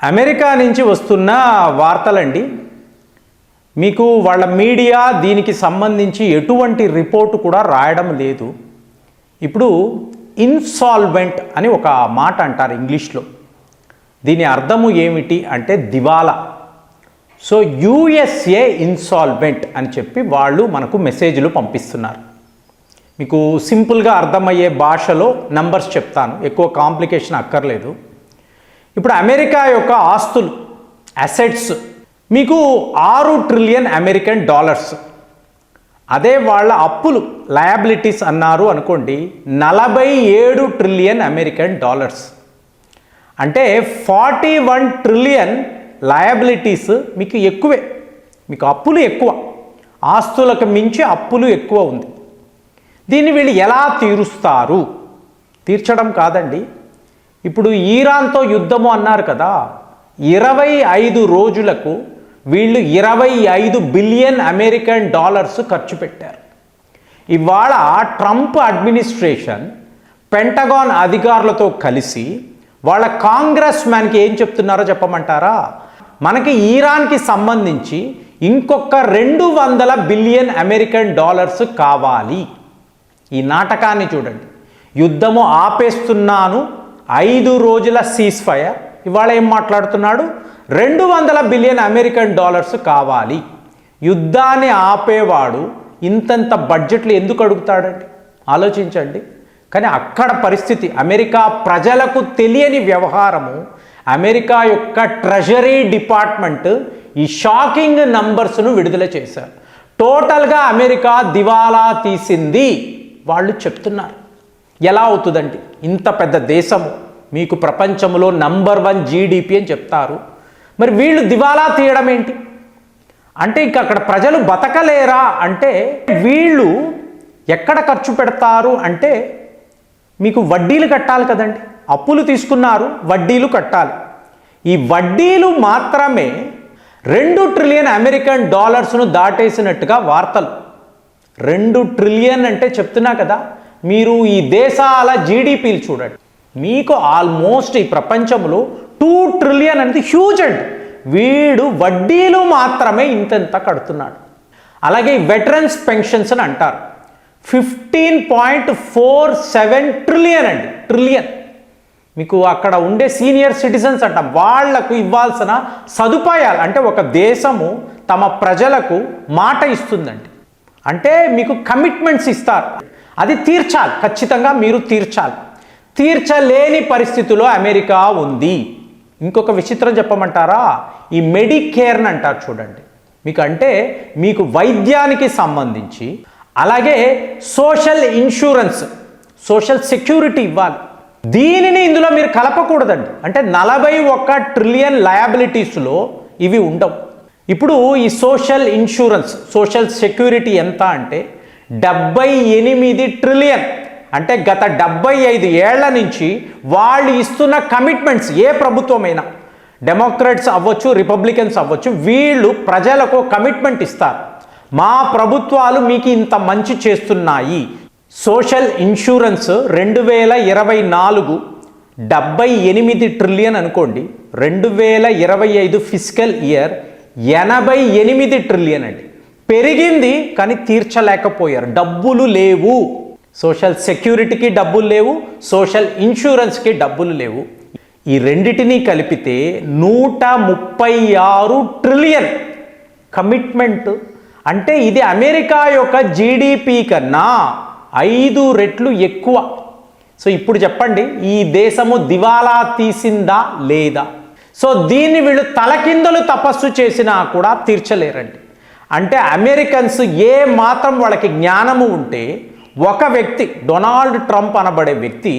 America నుంచి వస్తున్న వార్తలండి. మీకు వాళ్ళ మీడియా దీనికి సంబంధించి ఎటువంటి రిపోర్టు కూడా రాయడం లేదు. ఇప్పుడు ఇన్సాల్వెంట్ అని ఒక మాట అంటారు ఇంగ్లీష్లో. దీని అర్థము ఏమిటి అంటే దివాలా. సో యుఎస్ఏ ఇన్సాల్వెంట్ అని చెప్పి వాళ్ళు మనకు మెసేజ్లు పంపిస్తున్నారు. మీకు సింపుల్గా అర్థమయ్యే భాషలో నంబర్స్ చెప్తాను, ఎక్కువ కాంప్లికేషన్ అక్కర్లేదు. ఇప్పుడు అమెరికా యొక్క ఆస్తులు, అసెట్స్ మీకు 6 ట్రిలియన్ అమెరికన్ డాలర్స్. అదే వాళ్ళ అప్పులు, లయబిలిటీస్ అన్నారు అనుకోండి, 47 ట్రిలియన్ అమెరికన్ డాలర్స్. అంటే 41 ట్రిలియన్ లయబిలిటీస్ మీకు ఎక్కువే. మీకు అప్పులు ఎక్కువ, ఆస్తులకు మించి అప్పులు ఎక్కువ ఉంది. దీన్ని వీళ్ళు ఎలా తీరుస్తారు? తీర్చడం కాదండి. ఇప్పుడు ఇరాన్తో యుద్ధము అన్నారు కదా, 25 రోజులకు వీళ్ళు 25 బిలియన్ అమెరికన్ డాలర్స్ ఖర్చు పెట్టారు. ఇవాళ ట్రంప్ అడ్మినిస్ట్రేషన్ పెంటగాన్ అధికారులతో కలిసి వాళ్ళ కాంగ్రెస్ మ్యాన్కి ఏం చెప్తున్నారో చెప్పమంటారా? మనకి ఇరాన్కి సంబంధించి ఇంకొక 200 బిలియన్ అమెరికన్ డాలర్స్ కావాలి. ఈ నాటకాన్ని చూడండి. యుద్ధము ఆపేస్తున్నాను, 5 రోజుల సీజ్ ఫైర్. ఇవాళ ఏం మాట్లాడుతున్నాడు? 200 బిలియన్ అమెరికన్ డాలర్స్ కావాలి. యుద్ధాన్ని ఆపేవాడు ఇంతంత బడ్జెట్లు ఎందుకు అడుగుతాడండి? ఆలోచించండి. కానీ అక్కడ పరిస్థితి, అమెరికా ప్రజలకు తెలియని వ్యవహారము. అమెరికా యొక్క ట్రెజరీ డిపార్ట్మెంట్ ఈ షాకింగ్ నంబర్స్ను విడుదల చేశారు. టోటల్గా అమెరికా దివాలా తీసింది వాళ్ళు చెప్తున్నారు. ఎలా అవుతుందండి? ఇంత పెద్ద దేశము, మీకు ప్రపంచంలో నంబర్ 1 జీడిపి అని చెప్తారు. మరి వీళ్ళు దివాలా తీయడం ఏంటి? అంటే ఇంక అక్కడ ప్రజలు బతకలేరా అంటే, వీళ్ళు ఎక్కడ ఖర్చు పెడతారు అంటే, మీకు వడ్డీలు కట్టాలి కదండి. అప్పులు తీసుకున్నారు, వడ్డీలు కట్టాలి. ఈ వడ్డీలు మాత్రమే 2 ట్రిలియన్ అమెరికన్ డాలర్స్ను దాటేసినట్టుగా వార్తలు. 2 ట్రిలియన్ అంటే చెప్తున్నా కదా, మీరు ఈ దేశాల జీడిపిలు చూడండి. మీకు ఆల్మోస్ట్ ఈ ప్రపంచంలో 2 ట్రిలియన్ అనేది హ్యూజ్ అండి. వీడు వడ్డీలు మాత్రమే ఇంత కడుతున్నాడు. అలాగే వెటరన్స్ పెన్షన్స్ అని అంటారు, 15.47 ట్రిలియన్ అండి. ట్రిలియన్. మీకు అక్కడ ఉండే సీనియర్ సిటిజన్స్ అంట, వాళ్లకు ఇవ్వాల్సిన సదుపాయాలు. అంటే ఒక దేశము తమ ప్రజలకు మాట ఇస్తుందండి, అంటే మీకు కమిట్మెంట్స్ ఇస్తారు, అది తీర్చాలి, ఖచ్చితంగా మీరు తీర్చాలి. తీర్చలేని పరిస్థితిలో అమెరికా ఉంది. ఇంకొక విచిత్రం చెప్పమంటారా? ఈ మెడికేర్ని అంటారు చూడండి. మీకు అంటే మీకు వైద్యానికి సంబంధించి, అలాగే సోషల్ ఇన్సూరెన్స్, సోషల్ సెక్యూరిటీ ఇవ్వాలి. దీనిని ఇందులో మీరు కలపకూడదండి. అంటే 41 ట్రిలియన్ లయబిలిటీస్లో ఇవి ఉండవు. ఇప్పుడు ఈ సోషల్ ఇన్సూరెన్స్, సోషల్ సెక్యూరిటీ ఎంత అంటే 78 ట్రిలియన్. అంటే గత 75 ఏళ్ల నుంచి వాళ్ళు ఇస్తున్న కమిట్మెంట్స్, ఏ ప్రభుత్వమైనా, డెమోక్రాట్స్ అవ్వచ్చు, రిపబ్లికన్స్ అవ్వచ్చు, వీళ్ళు ప్రజలకు కమిట్మెంట్ ఇస్తారు. మా ప్రభుత్వాలు మీకు ఇంత మంచి చేస్తున్నాయి. సోషల్ ఇన్సూరెన్స్ 2024 78 ట్రిలియన్ అనుకోండి, 2025 ఫిస్కల్ ఇయర్ 88 ట్రిలియన్ అండి. పెరిగింది కానీ తీర్చలేకపోయారు, డబ్బులు లేవు. సోషల్ సెక్యూరిటీకి డబ్బులు లేవు, సోషల్ ఇన్సూరెన్స్కి డబ్బులు లేవు. ఈ రెండిటినీ కలిపితే 136 ట్రిలియన్ కమిట్మెంట్. అంటే ఇది అమెరికా యొక్క జీడిపి కన్నా 5 రెట్లు ఎక్కువ. సో ఇప్పుడు చెప్పండి, ఈ దేశము దివాలా తీసిందా లేదా? సో దీన్ని వీళ్ళు తలకిందులు తపస్సు చేసినా కూడా తీర్చలేరండి. అంటే అమెరికన్స్ ఏ మాత్రం వాళ్ళకి జ్ఞానము ఉంటే, ఒక వ్యక్తి, డొనాల్డ్ ట్రంప్ అనబడే వ్యక్తి,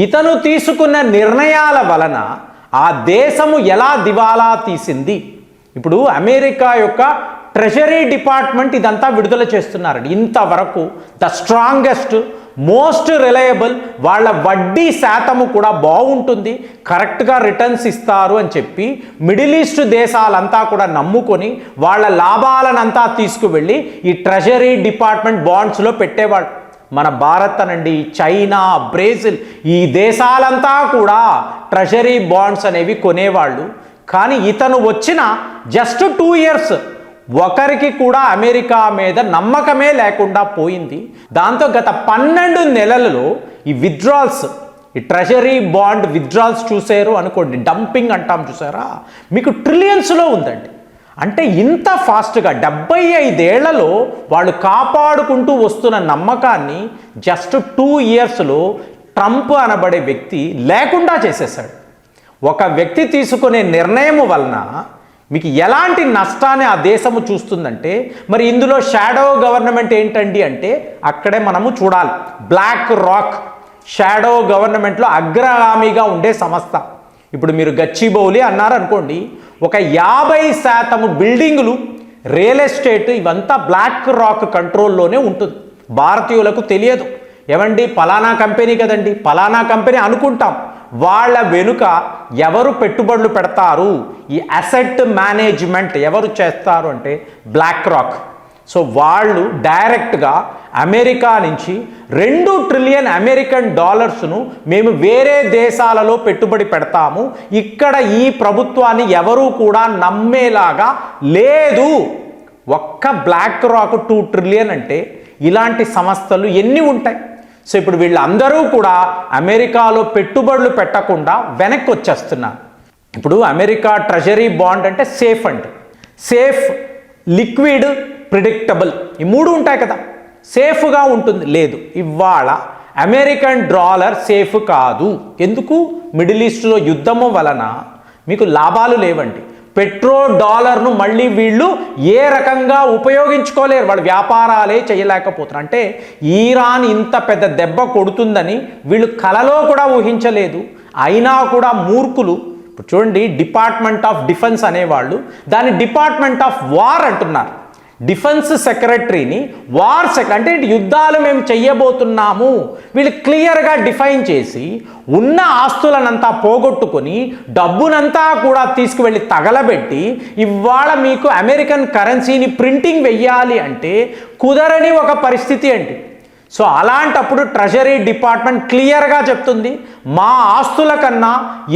ఇతను తీసుకున్న నిర్ణయాల వలన ఆ దేశము ఎలా దివాలా తీసింది. ఇప్పుడు అమెరికా యొక్క ట్రెజరీ డిపార్ట్మెంట్ ఇదంతా విడుదల చేస్తున్నారండి. ఇంతవరకు ద స్ట్రాంగెస్ట్, మోస్ట్ రిలయబుల్, వాళ్ళ వడ్డీ శాతము కూడా బాగుంటుంది, కరెక్ట్గా రిటర్న్స్ ఇస్తారు అని చెప్పి మిడిల్ ఈస్ట్ దేశాలంతా కూడా నమ్ముకొని వాళ్ళ లాభాలనంతా తీసుకువెళ్ళి ఈ ట్రెజరీ డిపార్ట్మెంట్ బాండ్స్లో పెట్టేవాళ్ళు. మన భారత్ అనండి, చైనా, బ్రెజిల్, ఈ దేశాలంతా కూడా ట్రెజరీ బాండ్స్ అనేవి కొనేవాళ్ళు. కానీ ఇతను వచ్చిన జస్ట్ 2 ఇయర్స్ ఒకరికి కూడా అమెరికా మీద నమ్మకమే లేకుండా పోయింది. దాంతో గత 12 నెలలలో ఈ విత్డ్రాల్స్, ఈ ట్రెజరీ బాండ్ విత్డ్రాల్స్ చూసారు అనుకోండి, డంపింగ్ అంటాం చూసారా, మీకు ట్రిలియన్స్లో ఉందండి. అంటే ఇంత ఫాస్ట్గా 75 ఏళ్లలో వాళ్ళు కాపాడుకుంటూ వస్తున్న నమ్మకాన్ని జస్ట్ 2 ఇయర్స్లో ట్రంప్ అనబడే వ్యక్తి లేకుండా చేసేసాడు. ఒక వ్యక్తి తీసుకునే నిర్ణయం వలన మీకు ఎలాంటి నష్టాన్ని ఆ దేశము చూస్తుందంటే, మరి ఇందులో షాడో గవర్నమెంట్ ఏంటండి అంటే అక్కడే మనము చూడాలి. బ్లాక్ రాక్ షాడో గవర్నమెంట్లో అగ్రగామిగా ఉండే సంస్థ. ఇప్పుడు మీరు గచ్చిబౌలి అన్నారనుకోండి, ఒక 50% బిల్డింగులు, రియల్ ఎస్టేట్ ఇవంతా బ్లాక్ రాక్ కంట్రోల్లోనే ఉంటుంది. భారతీయులకు తెలియదు. ఏమండి ఫలానా కంపెనీ కదండి, ఫలానా కంపెనీ అనుకుంటాం. వాళ్ళ వెనుక ఎవరు పెట్టుబడులు పెడతారు, ఈ అసెట్ మేనేజ్మెంట్ ఎవరు చేస్తారు అంటే బ్లాక్ రాక్. సో వాళ్ళు డైరెక్ట్గా అమెరికా నుంచి 2 ట్రిలియన్ అమెరికన్ డాలర్స్ను మేము వేరే దేశాలలో పెట్టుబడి పెడతాము, ఇక్కడ ఈ ప్రభుత్వాన్ని ఎవరూ కూడా నమ్మేలాగా లేదు. ఒక్క బ్లాక్ రాక్ 2 ట్రిలియన్ అంటే ఇలాంటి సంస్థలు ఎన్ని ఉంటాయి? సో ఇప్పుడు వీళ్ళందరూ కూడా అమెరికాలో పెట్టుబడులు పెట్టకుండా వెనక్కి వచ్చేస్తున్నారు. ఇప్పుడు అమెరికా ట్రెజరీ బాండ్ అంటే సేఫ్ అండి. సేఫ్, లిక్విడ్, ప్రిడిక్టబుల్, ఈ 3 ఉంటాయి కదా. సేఫ్గా ఉంటుంది. లేదు, ఇవాళ అమెరికన్ డాలర్ సేఫ్ కాదు. ఎందుకు? మిడిల్ ఈస్ట్లో యుద్ధము వలన మీకు లాభాలు లేవండి. పెట్రో డాలర్ను మళ్ళీ వీళ్ళు ఏ రకంగా ఉపయోగించుకోలేరు, వాళ్ళు వ్యాపారాలే చేయలేకపోతున్నారు. అంటే ఈరాన్ ఇంత పెద్ద దెబ్బ కొడుతుందని వీళ్ళు కలలో కూడా ఊహించలేదు. అయినా కూడా మూర్ఖులు. ఇప్పుడు చూడండి, డిపార్ట్మెంట్ ఆఫ్ డిఫెన్స్ అనేవాళ్ళు దాన్ని డిపార్ట్మెంట్ ఆఫ్ వార్ అంటున్నారు. డిఫెన్స్ సెక్రటరీని వార్ అంటే యుద్ధాలు మేము చెయ్యబోతున్నాము వీళ్ళు క్లియర్గా డిఫైన్ చేసి ఉన్న ఆస్తులనంతా పోగొట్టుకొని డబ్బునంతా కూడా తీసుకువెళ్ళి తగలబెట్టి ఇవాళ మీకు అమెరికన్ కరెన్సీని ప్రింటింగ్ వెయ్యాలి అంటే కుదరని ఒక పరిస్థితి అండి. సో అలాంటప్పుడు ట్రెజరీ డిపార్ట్మెంట్ క్లియర్గా చెప్తుంది, మా ఆస్తుల కన్నా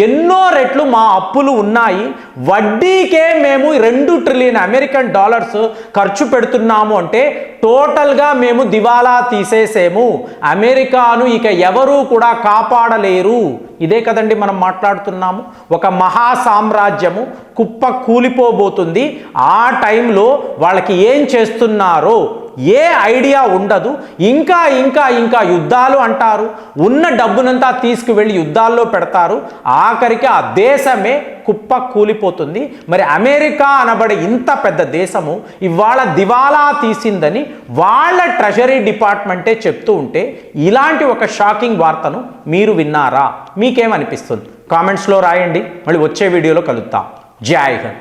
ఎన్నో రెట్లు మా అప్పులు ఉన్నాయి, వడ్డీకే మేము 2 ట్రిలియన్ అమెరికన్ డాలర్స్ ఖర్చు పెడుతున్నాము అంటే టోటల్గా మేము దివాలా తీసేసేము, అమెరికాను ఇక ఎవరూ కూడా కాపాడలేరు. ఇదే కదండి మనం మాట్లాడుతున్నాము. ఒక మహా సామ్రాజ్యము కుప్ప కూలిపోబోతుంది. ఆ టైంలో వాళ్ళకి ఏం చేస్తున్నారో ఏ ఐడియా ఉండదు. ఇంకా ఇంకా ఇంకా యుద్ధాలు అంటారు, ఉన్న డబ్బునంతా తీసుకువెళ్ళి యుద్ధాల్లో పెడతారు, ఆఖరికి ఆ దేశమే కుప్ప కూలిపోతుంది. మరి అమెరికా అనబడే ఇంత పెద్ద దేశము ఇవాళ దివాలా తీసిందని వాళ్ళ ట్రెజరీ డిపార్ట్మెంటే చెప్తూ ఉంటే ఇలాంటి ఒక షాకింగ్ వార్తను మీరు విన్నారా? మీకేమనిపిస్తుంది? కామెంట్స్లో రాయండి. మళ్ళీ వచ్చే వీడియోలో కలుద్దాం. జై హింద్.